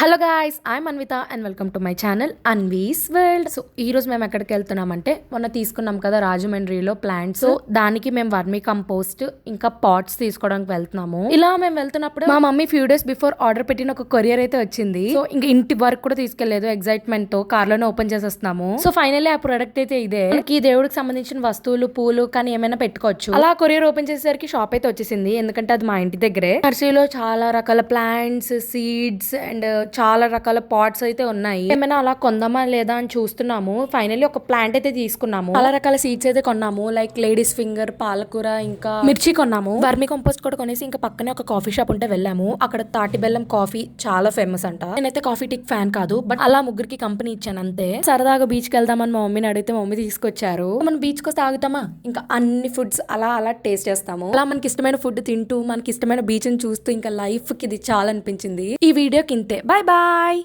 Hello guys, I'm Anvitha and welcome to my channel Anvi's world. So ఈ రోజు మేము ఎక్కడికి వెళ్తున్నామంటే మొన్న తీసుకున్నాం కదా రాజమండ్రిలో ప్లాంట్స్. సో దానికి మేము వర్మీ కంపోస్ట్ ఇంకా పాట్స్ తీసుకోవడానికి వెళ్తున్నాము. ఇలా మేము వెళ్తున్నప్పుడు మా mummy few days before order పెట్టిన ఒక కొరియర్ అయితే వచ్చింది. సో ఇంకా ఇంటి వరకు కూడా తీసుకెళ్లేదు, ఎక్సైట్మెంట్ తో కార్ లోనే ఓపెన్ చేసేస్తున్నాము. సో ఫైనల్లీ ఆ ప్రొడక్ట్ అయితే ఇదే. ఈ దేవుడికి సంబంధించిన వస్తువులు, పూలు కానీ ఏమైనా పెట్టుకోవచ్చు. అలా కొరియర్ ఓపెన్ చేసేసరికి షాప్ అయితే వచ్చేసింది, ఎందుకంటే అది మా ఇంటి దగ్గరే. నర్సరీలో చాలా రకాల ప్లాంట్స్, సీడ్స్ అండ్ చాలా రకాల పాట్స్ అయితే ఉన్నాయి. ఏమైనా అలా కొందామా లేదా అని చూస్తున్నాము. ఫైనల్లీ ఒక ప్లాంట్ అయితే తీసుకున్నాము. చాలా రకాల సీడ్స్ అయితే కొన్నాము, లైక్ లేడీస్ ఫింగర్, పాలకూర, ఇంకా మిర్చి కొన్నాము. వర్మి కంపోస్ట్ కూడా కొనేసి ఇంకా పక్కనే ఒక కాఫీ షాప్ ఉంటే వెళ్ళాము. అక్కడ తాటి బెల్లం కాఫీ చాలా ఫేమస్ అంట. నేనైతే కాఫీ టిక్ ఫ్యాన్ కాదు, బట్ అలా ముగ్గురికి కంపెనీ ఇచ్చాను అంతే. సరదాగా బీచ్ కి వెళ్దామని మా మమ్మీని అడిగితే మా మమ్మీ తీసుకొచ్చారు. మనం బీచ్ కి వస్తే ఆగుతామా, ఇంకా అన్ని ఫుడ్స్ అలా అలా టేస్ట్ చేస్తాము. అలా మనకి ఇష్టమైన ఫుడ్ తింటూ మనకి ఇష్టమైన బీచ్ ని చూస్తూ ఇంకా లైఫ్ కి ఇది చాలా అనిపించింది. ఈ వీడియోకి ఇంతే. Bye bye.